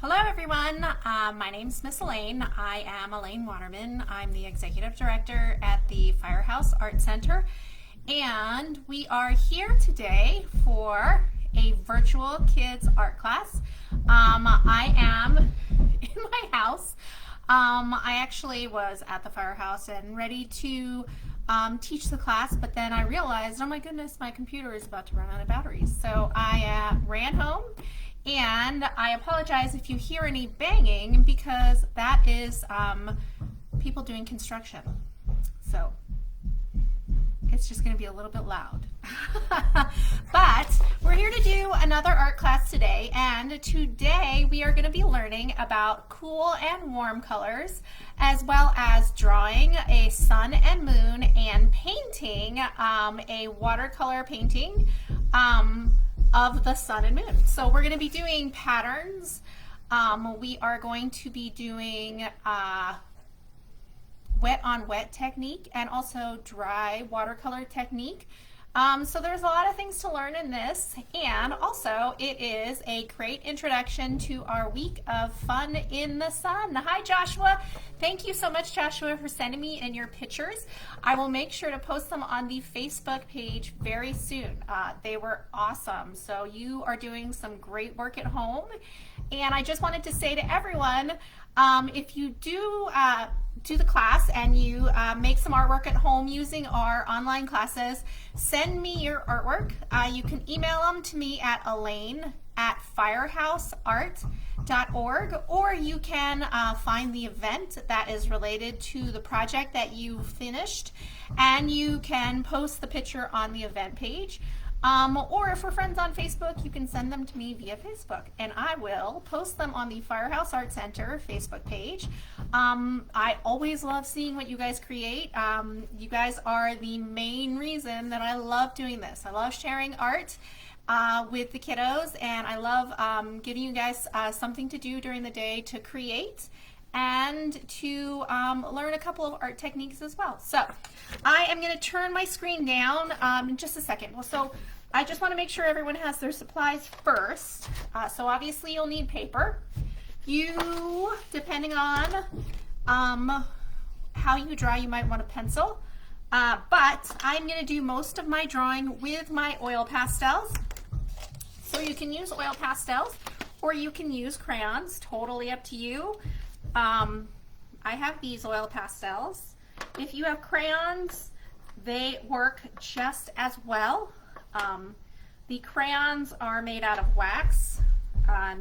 Hello everyone, my name's Miss Elaine. I am Elaine Waterman. I'm the Executive Director at the Firehouse Art Center, and we are here today for a virtual kids art class. I am in my house. I actually was at the firehouse and ready to teach the class, but then I realized, oh my goodness, my computer is about to run out of batteries. So I ran home. And I apologize if you hear any banging because that is people doing construction. So it's just going to be a little bit loud. But we're here to do another art class today, and today we are going to be learning about cool and warm colors, as well as drawing a sun and moon and painting a watercolor painting of the sun and moon. So we're going to be doing patterns. We are going to be doing wet on wet technique and also dry watercolor technique. So there's a lot of things to learn in this, and also it is a great introduction to our week of fun in the sun. Hi Joshua, thank you so much Joshua for sending me in your pictures. I will make sure to post them on the Facebook page very soon. They were awesome, so you are doing some great work at home, and I just wanted to say to everyone, if you do the class and you make some artwork at home using our online classes, send me your artwork. You can email them to me at elaine@firehouseart.org, or you can find the event that is related to the project that you finished, and you can post the picture on the event page. Or if we're friends on Facebook, you can send them to me via Facebook, and I will post them on the Firehouse Art Center Facebook page. I always love seeing what you guys create. You guys are the main reason that I love doing this. I love sharing art with the kiddos, and I love giving you guys something to do during the day to create and to learn a couple of art techniques as well. So I am going to turn my screen down in just a second. Well, so I just want to make sure everyone has their supplies first. So obviously you'll need paper. You, depending on how you draw, you might want a pencil. But I'm going to do most of my drawing with my oil pastels. So you can use oil pastels or you can use crayons, totally up to you. I have these oil pastels. If you have crayons, they work just as well. The crayons are made out of wax.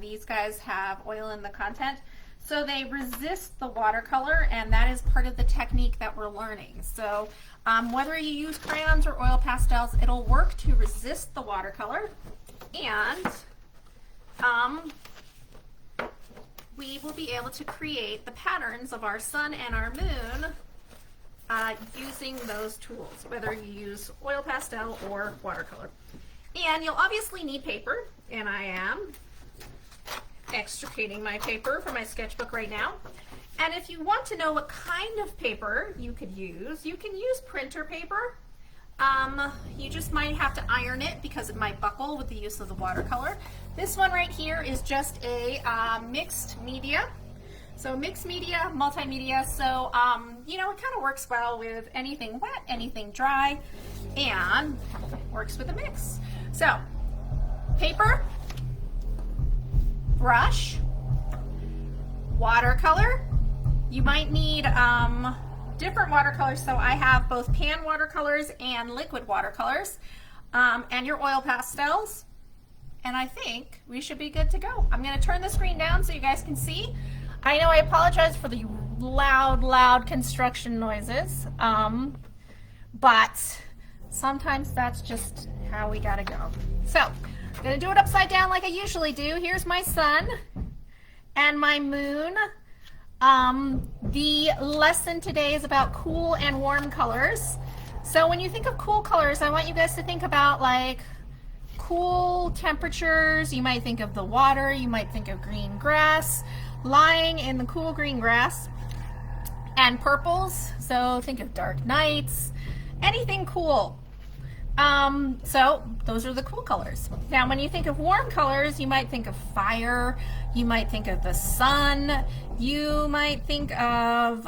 These guys have oil in the content, so they resist the watercolor, and that is part of the technique that we're learning. So whether you use crayons or oil pastels, it'll work to resist the watercolor, and we will be able to create the patterns of our sun and our moon using those tools, whether you use oil pastel or watercolor. And you'll obviously need paper, and I am extricating my paper from my sketchbook right now. And if you want to know what kind of paper you could use, you can use printer paper. You just might have to iron it because it might buckle with the use of the watercolor. This one right here is just a mixed media. So mixed media, multimedia, so you know, it kind of works well with anything wet, anything dry, and works with a mix. So paper, brush, watercolor. You might need different watercolors, so I have both pan watercolors and liquid watercolors, and your oil pastels, and I think we should be good to go. I'm going to turn the screen down so you guys can see. I know I apologize for the loud construction noises, but sometimes that's just how we gotta go. So I'm gonna do it upside down like I usually do. Here's my sun and my moon. The lesson today is about cool and warm colors. So when you think of cool colors, I want you guys to think about like cool temperatures. You might think of the water, you might think of green grass, lying in the cool green grass, and purples. So think of dark nights, anything cool. So those are the cool colors. Now, when you think of warm colors, you might think of fire, you might think of the sun, you might think of,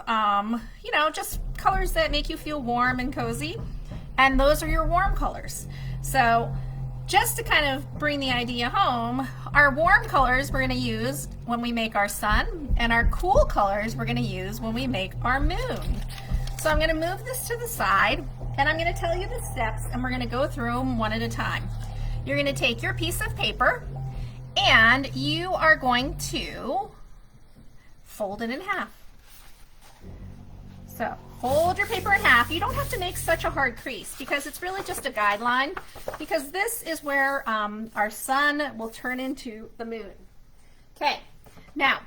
you know, just colors that make you feel warm and cozy. And those are your warm colors. So just to kind of bring the idea home, our warm colors we're going to use when we make our sun, and our cool colors we're going to use when we make our moon. So I'm going to move this to the side, and I'm going to tell you the steps, and we're going to go through them one at a time. You're going to take your piece of paper, and you are going to fold it in half. So fold your paper in half. You don't have to make such a hard crease because it's really just a guideline, because this is where our sun will turn into the moon. Okay, now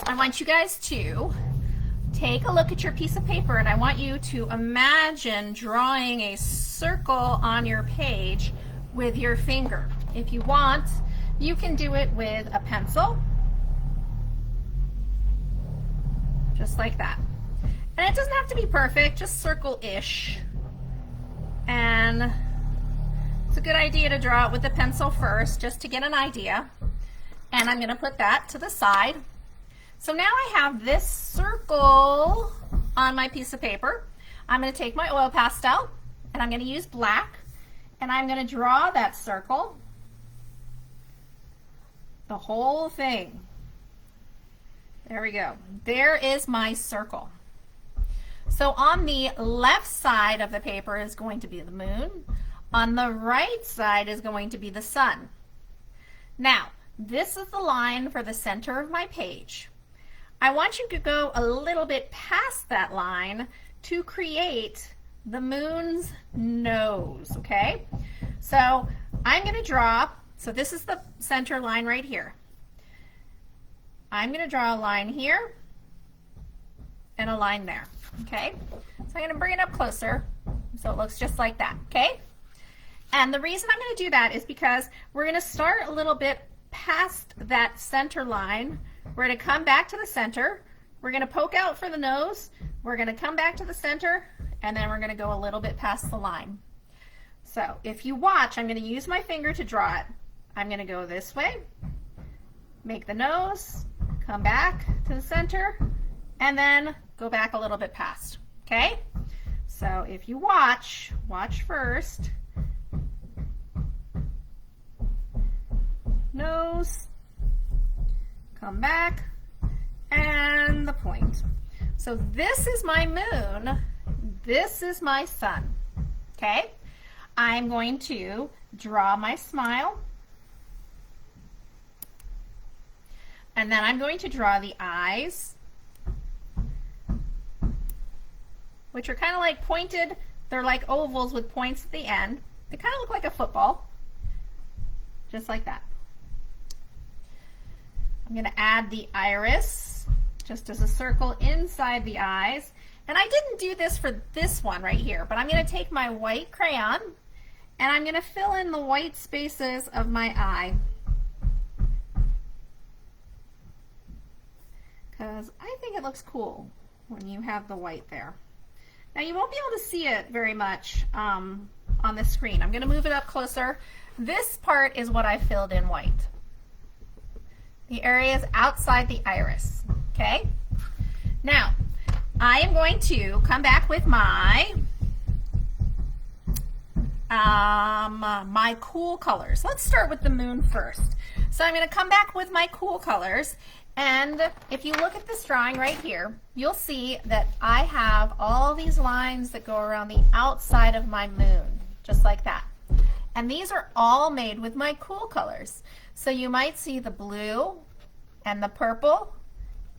I want you guys to take a look at your piece of paper, and I want you to imagine drawing a circle on your page with your finger. If you want, you can do it with a pencil, just like that. And it doesn't have to be perfect, just circle-ish. And it's a good idea to draw it with the pencil first, just to get an idea. And I'm going to put that to the side. So now I have this circle on my piece of paper. I'm going to take my oil pastel, and I'm going to use black, and I'm going to draw that circle, the whole thing. There we go. There is my circle. So on the left side of the paper is going to be the moon. On the right side is going to be the sun. Now, this is the line for the center of my page. I want you to go a little bit past that line to create the moon's nose, okay? So I'm going to draw, so this is the center line right here. I'm going to draw a line here and a line there, okay? So I'm going to bring it up closer so it looks just like that, okay? And the reason I'm going to do that is because we're going to start a little bit past that center line. We're going to come back to the center. We're going to poke out for the nose. We're going to come back to the center, and then we're going to go a little bit past the line. So if you watch, I'm going to use my finger to draw it. I'm going to go this way, make the nose, come back to the center, and then go back a little bit past, okay? So if you watch first. Nose, come back, and the point. So this is my moon, this is my sun, okay? I'm going to draw my smile, and then I'm going to draw the eyes, which are kind of like pointed. They're like ovals with points at the end. They kind of look like a football, just like that. I'm going to add the iris just as a circle inside the eyes. And I didn't do this for this one right here, but I'm going to take my white crayon and I'm going to fill in the white spaces of my eye, because I think it looks cool when you have the white there. Now you won't be able to see it very much on the screen. I'm going to move it up closer. This part is what I filled in white. The areas outside the iris, okay? Now, I am going to come back with my my cool colors. Let's start with the moon first. So I'm going to come back with my cool colors, and if you look at this drawing right here, you'll see that I have all these lines that go around the outside of my moon, just like that. And these are all made with my cool colors. So you might see the blue and the purple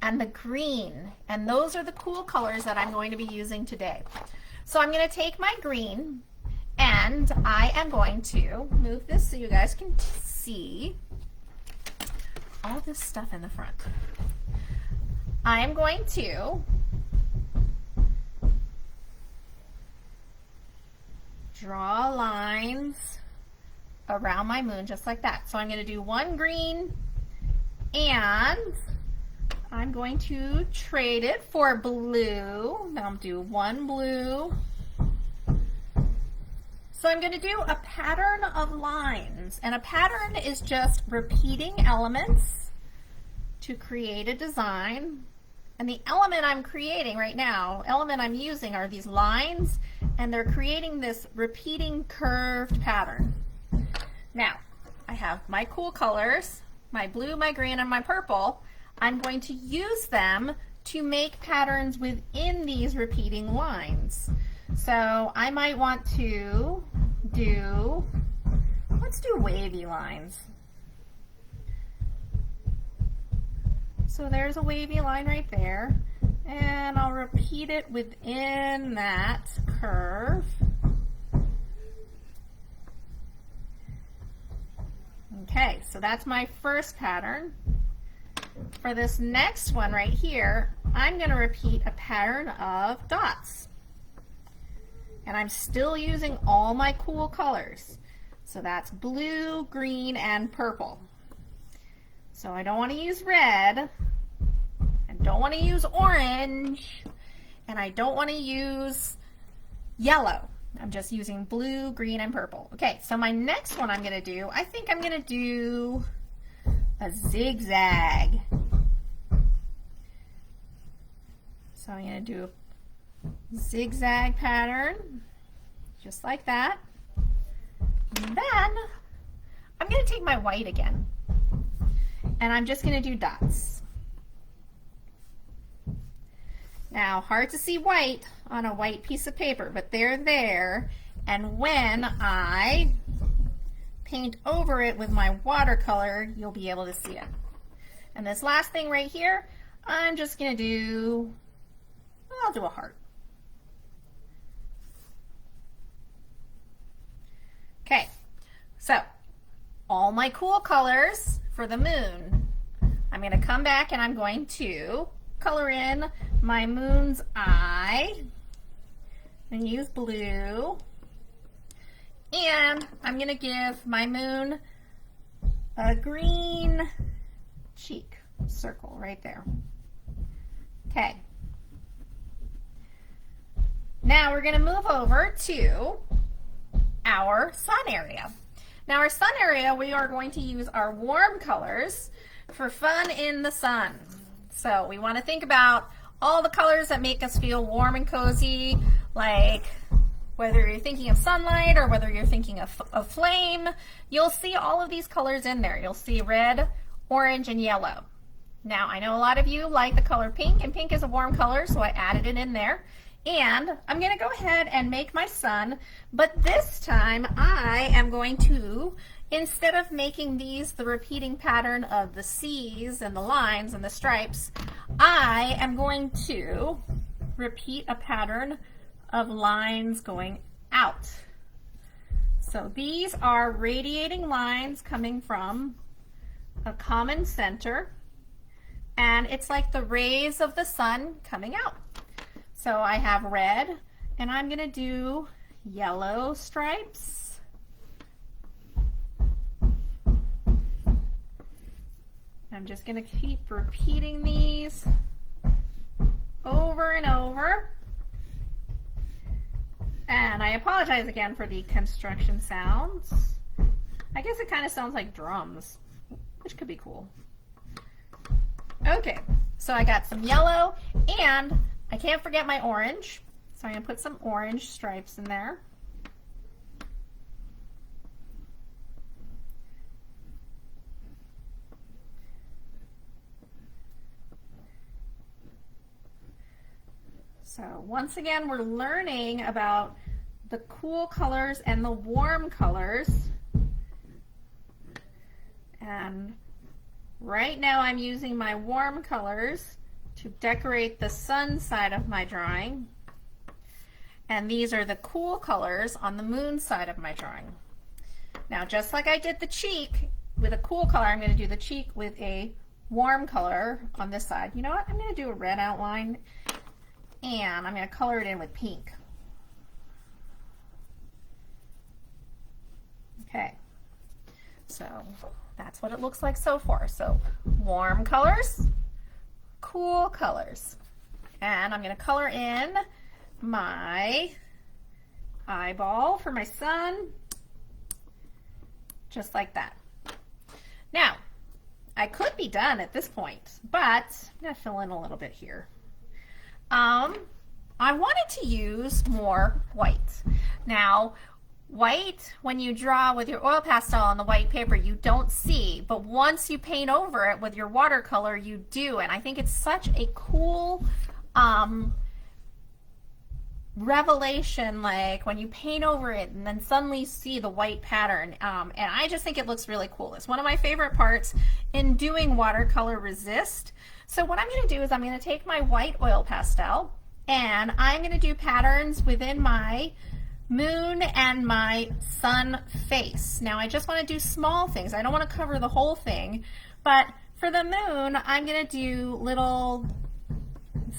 and the green, and those are the cool colors that I'm going to be using today. So I'm going to take my green, and I am going to move this so you guys can see all this stuff in the front. I am going to draw lines around my moon just like that. So I'm going to do one green, and I'm going to trade it for blue. Now I'll do one blue, So I'm going to do a pattern of lines, and a pattern is just repeating elements to create a design. And the element I'm creating right now, element I'm using are these lines, and they're creating this repeating curved pattern. Now, I have my cool colors, my blue, my green, and my purple. I'm going to use them to make patterns within these repeating lines. So I might want to do, let's do wavy lines. So there's a wavy line right there, and I'll repeat it within that curve. Okay, so that's my first pattern. For this next one right here, I'm going to repeat a pattern of dots. And I'm still using all my cool colors. So that's blue, green, and purple. So I don't want to use red, I don't want to use orange, and I don't want to use yellow. I'm just using blue, green, and purple. Okay, so my next one I'm going to do, I think I'm going to do a zigzag. So I'm going to do a zigzag pattern, just like that. And then I'm going to take my white again, and I'm just going to do dots. Now, hard to see white on a white piece of paper, but they're there, and when I paint over it with my watercolor, you'll be able to see it. And this last thing right here, I'm just going to do, I'll do a heart. Okay, so all my cool colors for the moon. I'm going to come back and I'm going to color in my moon's eye and use blue, and I'm going to give my moon a green cheek circle right there. Okay, now we're going to move over to our sun area. Now our sun area, we are going to use our warm colors for fun in the sun. So we want to think about all the colors that make us feel warm and cozy, like whether you're thinking of sunlight or whether you're thinking of flame, you'll see all of these colors in there. You'll see red, orange, and yellow. Now I know a lot of you like the color pink, and pink is a warm color, so I added it in there. And I'm going to go ahead and make my sun, but this time I am going to, instead of making these the repeating pattern of the C's and the lines and the stripes, I am going to repeat a pattern of lines going out. So these are radiating lines coming from a common center, and it's like the rays of the sun coming out. So I have red, and I'm going to do yellow stripes. I'm just going to keep repeating these over and over. And I apologize again for the construction sounds. I guess it kind of sounds like drums, which could be cool. Okay, so I got some yellow, and I can't forget my orange, so I'm going to put some orange stripes in there. So once again, we're learning about the cool colors and the warm colors. And right now I'm using my warm colors to decorate the sun side of my drawing, and these are the cool colors on the moon side of my drawing. Now just like I did the cheek with a cool color, I'm going to do the cheek with a warm color on this side. You know what, I'm going to do a red outline, and I'm going to color it in with pink. Okay, so that's what it looks like so far. So warm colors, cool colors, and I'm going to color in my eyeball for my son, just like that. Now, I could be done at this point, but I'm going to fill in a little bit here. I wanted to use more white. Now, white, when you draw with your oil pastel on the white paper, you don't see, but once you paint over it with your watercolor, you do. And I think it's such a cool revelation, like when you paint over it and then suddenly you see the white pattern, and I just think it looks really cool. It's one of my favorite parts in doing watercolor resist. So what I'm going to do is I'm going to take my white oil pastel and I'm going to do patterns within my moon and my sun face. Now I just want to do small things. I don't want to cover the whole thing, but for the moon I'm going to do little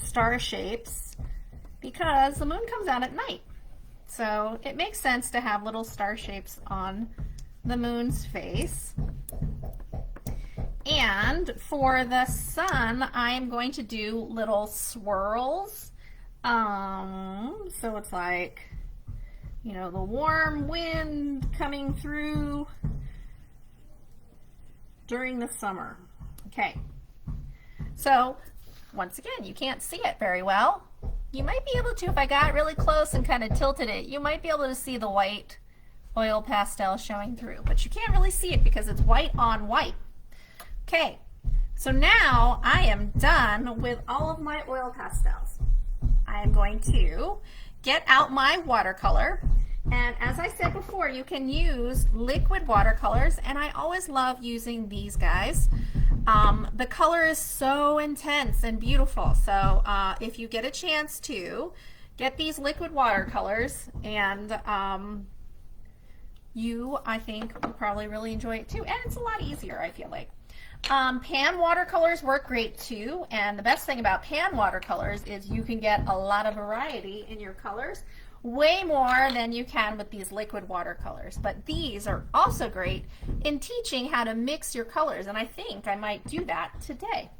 star shapes because the moon comes out at night. So it makes sense to have little star shapes on the moon's face. And for the sun, I'm going to do little swirls. So it's like, you know, the warm wind coming through during the summer. Okay. So once again, you can't see it very well. You might be able to, if I got really close and kind of tilted it, you might be able to see the white oil pastel showing through, but you can't really see it because it's white on white. Okay, so now I am done with all of my oil pastels. I am going to get out my watercolor, and as I said before, you can use liquid watercolors, and I always love using these guys. The color is so intense and beautiful, so if you get a chance to get these liquid watercolors, and I think will probably really enjoy it too, and it's a lot easier, I feel like. Pan watercolors work great too, and the best thing about pan watercolors is you can get a lot of variety in your colors, way more than you can with these liquid watercolors. But these are also great in teaching how to mix your colors, and I think I might do that today.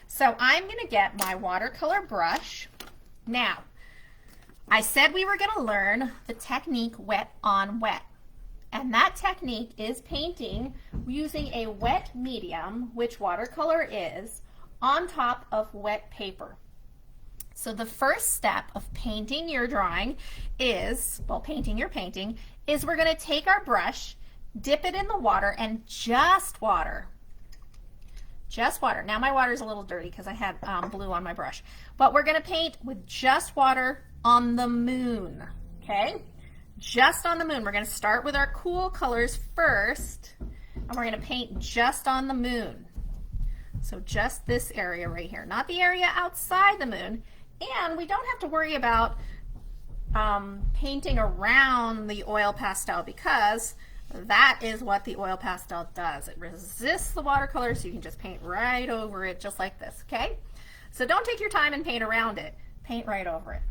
So I'm going to get my watercolor brush. Now, I said we were going to learn the technique wet on wet. And that technique is painting using a wet medium, which watercolor is, on top of wet paper. So the first step of painting your drawing is, well, painting your painting, is we're going to take our brush, dip it in the water, and just water. Just water. Now my water is a little dirty because I had blue on my brush. But we're going to paint with just water on the moon, okay? Just on the moon. We're going to start with our cool colors first, and we're going to paint just on the moon. So just this area right here, not the area outside the moon. And we don't have to worry about painting around the oil pastel because that is what the oil pastel does. It resists the watercolor, so you can just paint right over it just like this, okay? So don't take your time and paint around it. Paint right over it.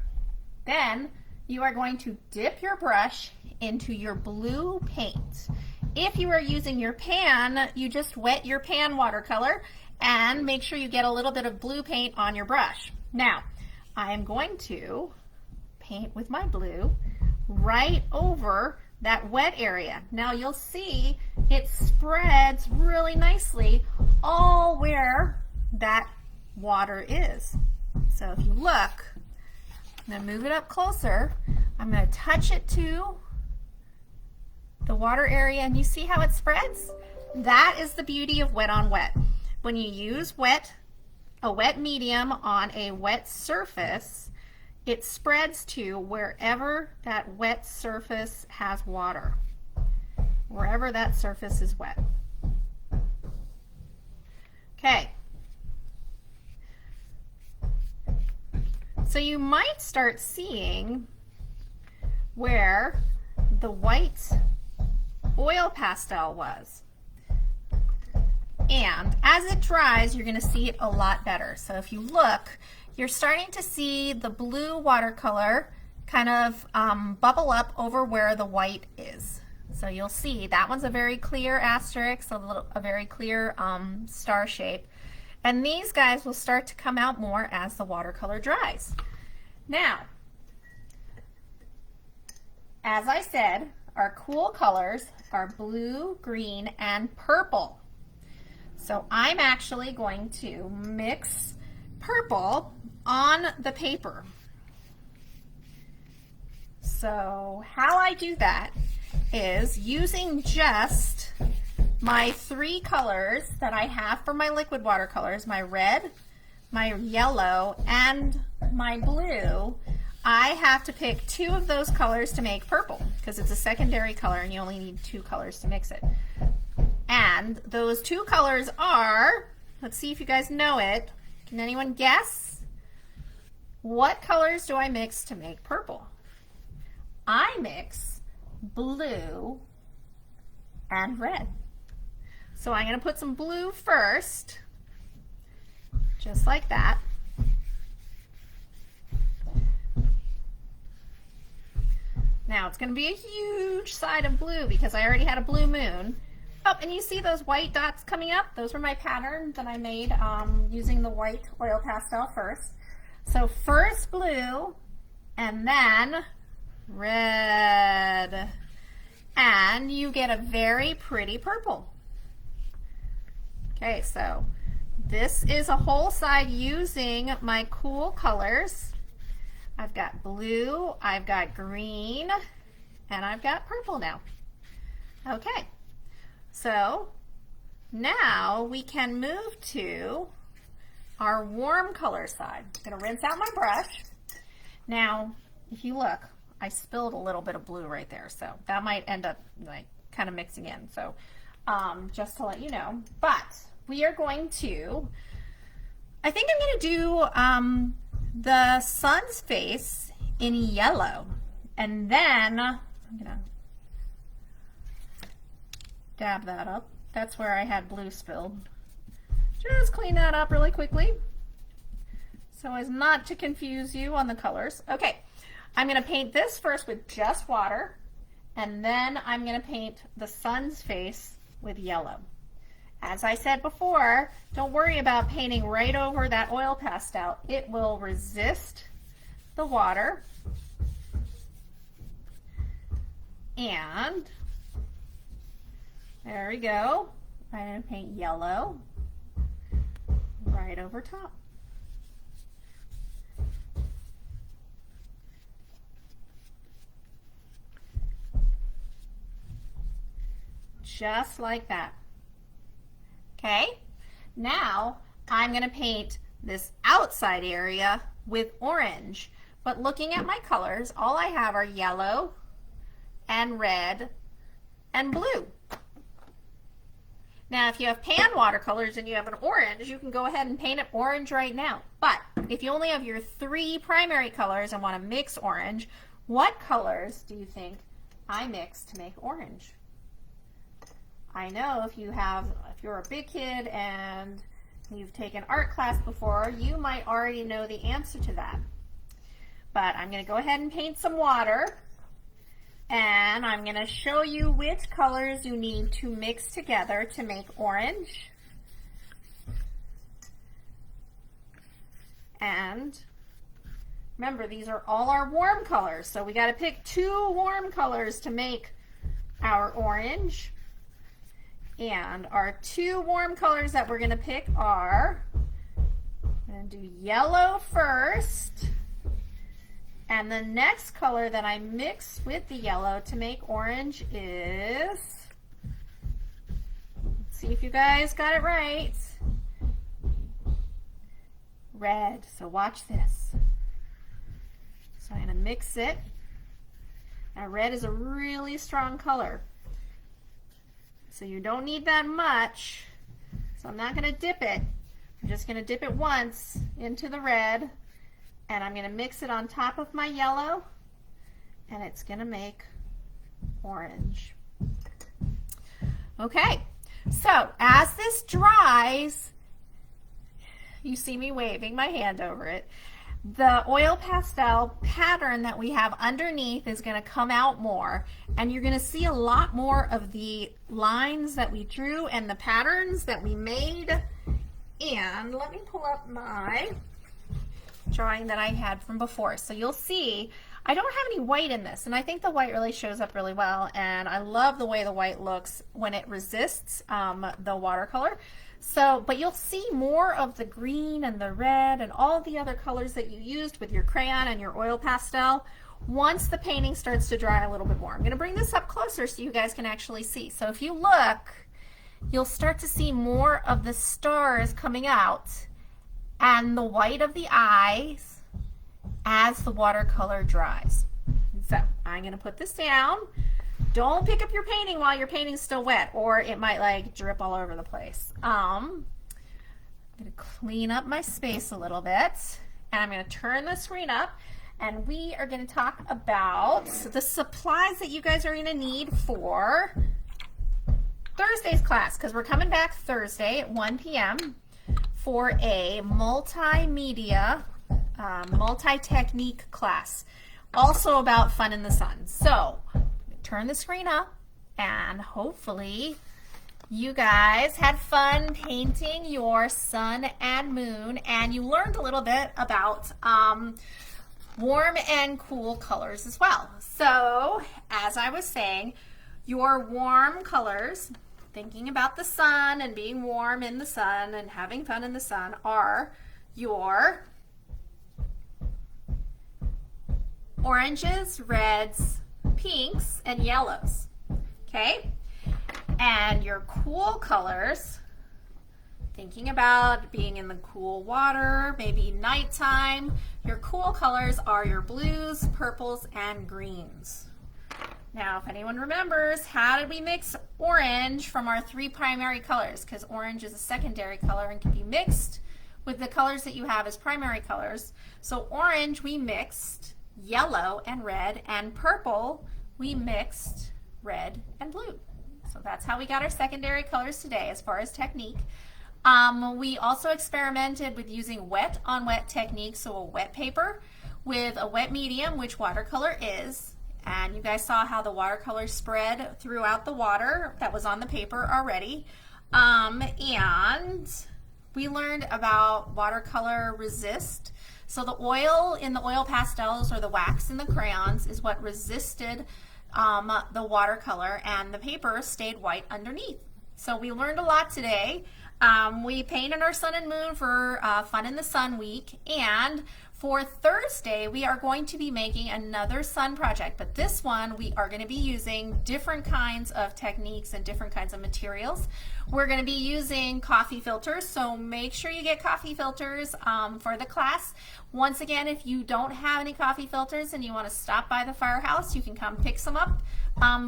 Then you are going to dip your brush into your blue paint. If you are using your pan, you just wet your pan watercolor and make sure you get a little bit of blue paint on your brush. Now, I am going to paint with my blue right over that wet area. Now you'll see it spreads really nicely all where that water is. So if you look, I'm going to move it up closer. I'm going to touch it to the water area, and you see how it spreads? That is the beauty of wet on wet. When you use a wet medium on a wet surface, it spreads to wherever that wet surface has water, wherever that surface is wet. Okay. So you might start seeing where the white oil pastel was. And as it dries, you're going to see it a lot better. So if you look, you're starting to see the blue watercolor kind of bubble up over where the white is. So you'll see that one's a very clear asterisk, a very clear star shape. And these guys will start to come out more as the watercolor dries. Now, as I said, our cool colors are blue, green, and purple. So I'm actually going to mix purple on the paper. So how I do that is using just my 3 colors that I have for my liquid watercolors, my red, my yellow, and my blue. I have to pick 2 of those colors to make purple because it's a secondary color and you only need 2 colors to mix it. And those 2 colors are, let's see if you guys know it. Can anyone guess? What colors do I mix to make purple? I mix blue and red. So I'm going to put some blue first, just like that. Now it's going to be a huge side of blue because I already had a blue moon. Oh, and you see those white dots coming up? Those were my pattern that I made using the white oil pastel first. So first blue and then red. And you get a very pretty purple. Okay, so this is a whole side using my cool colors. I've got blue, I've got green, and I've got purple now. Okay, so now we can move to our warm color side. I'm going to rinse out my brush. Now, if you look, I spilled a little bit of blue right there, so that might end up like kind of mixing in. So just to let you know, but we are going to, I think I'm going to do the sun's face in yellow, and then I'm going to dab that up. That's where I had blue spilled. Just clean that up really quickly so as not to confuse you on the colors. Okay, I'm going to paint this first with just water, and then I'm going to paint the sun's face with yellow. As I said before, don't worry about painting right over that oil pastel. It will resist the water. And there we go. I'm going to paint yellow right over top. Just like that. Okay, now I'm going to paint this outside area with orange, but looking at my colors, all I have are yellow and red and blue. Now if you have pan watercolors and you have an orange, you can go ahead and paint it orange right now. But if you only have your 3 primary colors and want to mix orange, what colors do you think I mix to make orange? I know if you're a big kid and you've taken art class before, you might already know the answer to that. But I'm going to go ahead and paint some water, and I'm going to show you which colors you need to mix together to make orange. And remember, these are all our warm colors, so we got to pick 2 warm colors to make our orange. And our 2 warm colors that we're going to pick are, I'm going to do yellow first, and the next color that I mix with the yellow to make orange is, let's see if you guys got it right, red. So watch this. So I'm going to mix it. Now red is a really strong color, so you don't need that much. So I'm not going to dip it. I'm just going to dip it once into the red, and I'm going to mix it on top of my yellow, and it's going to make orange. Okay, so as this dries, you see me waving my hand over it. The oil pastel pattern that we have underneath is going to come out more, and you're going to see a lot more of the lines that we drew and the patterns that we made. And let me pull up my drawing that I had from before. So you'll see I don't have any white in this, and I think the white really shows up really well, and I love the way the white looks when it resists the watercolor. So, but you'll see more of the green and the red and all the other colors that you used with your crayon and your oil pastel once the painting starts to dry a little bit more. I'm going to bring this up closer so you guys can actually see. So if you look, you'll start to see more of the stars coming out and the white of the eyes as the watercolor dries. So I'm going to put this down. Don't pick up your painting while your painting's still wet, or it might like drip all over the place. I'm going to clean up my space a little bit, and I'm going to turn the screen up, and we are going to talk about the supplies that you guys are going to need for Thursday's class, because we're coming back Thursday at 1 p.m. for a multimedia multi-technique class, also about fun in the sun. So turn the screen up, and hopefully you guys had fun painting your sun and moon, and you learned a little bit about warm and cool colors as well. So as I was saying, your warm colors, thinking about the sun and being warm in the sun and having fun in the sun, are your oranges, reds, pinks, and yellows, okay? And your cool colors, thinking about being in the cool water, maybe nighttime, your cool colors are your blues, purples, and greens. Now, if anyone remembers, how did we mix orange from our three primary colors? Because orange is a secondary color and can be mixed with the colors that you have as primary colors. So orange we mixed yellow and red, and purple we mixed red and blue. So that's how we got our secondary colors today as far as technique. We also experimented with using wet on wet technique, so a wet paper with a wet medium, which watercolor is, and you guys saw how the watercolor spread throughout the water that was on the paper already. And we learned about watercolor resist. So the oil in the oil pastels, or the wax in the crayons, is what resisted the watercolor, and the paper stayed white underneath. So we learned a lot today. We painted our sun and moon for Fun in the Sun week, and for Thursday we are going to be making another sun project, but this one we are going to be using different kinds of techniques and different kinds of materials. We're going to be using coffee filters, so make sure you get coffee filters for the class. Once again, if you don't have any coffee filters and you want to stop by the Firehouse, you can come pick some up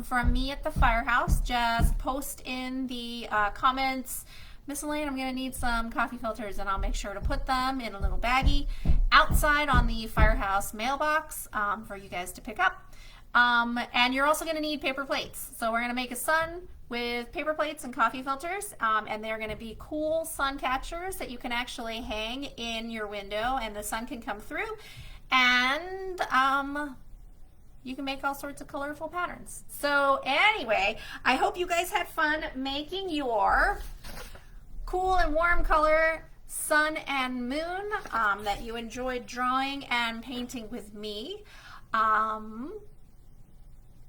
from me at the Firehouse. Just post in the comments, Miss Elaine, I'm going to need some coffee filters, and I'll make sure to put them in a little baggie outside on the Firehouse mailbox for you guys to pick up. And you're also going to need paper plates. So we're going to make a sun with paper plates and coffee filters, and they're going to be cool sun catchers that you can actually hang in your window, and the sun can come through, and you can make all sorts of colorful patterns. So anyway, I hope you guys had fun making your cool and warm color sun and moon, that you enjoyed drawing and painting with me.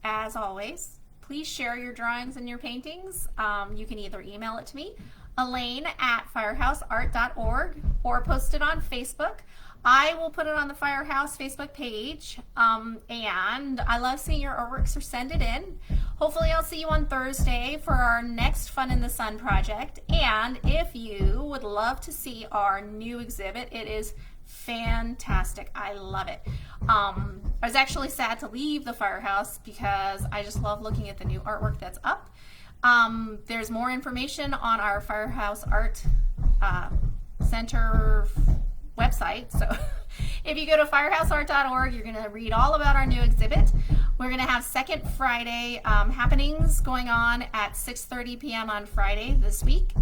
As always, please share your drawings and your paintings. You can either email it to me, elaine@firehouseart.org, or post it on Facebook. I will put it on the Firehouse Facebook page, and I love seeing your artwork, so send it in. Hopefully I'll see you on Thursday for our next Fun in the Sun project, and if you would love to see our new exhibit, it is fantastic. I love it. I was actually sad to leave the Firehouse because I just love looking at the new artwork that's up. There's more information on our Firehouse Art Center website. So if you go to firehouseart.org, you're going to read all about our new exhibit. We're going to have Second Friday happenings going on at 6:30 p.m. on Friday this week.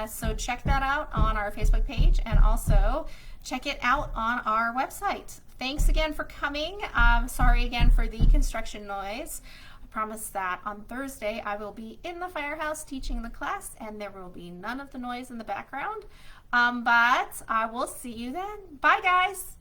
So check that out on our Facebook page, and also check it out on our website. Thanks again for coming. Sorry again for the construction noise. I promise that on Thursday I will be in the Firehouse teaching the class, and there will be none of the noise in the background. But I will see you then. Bye, guys.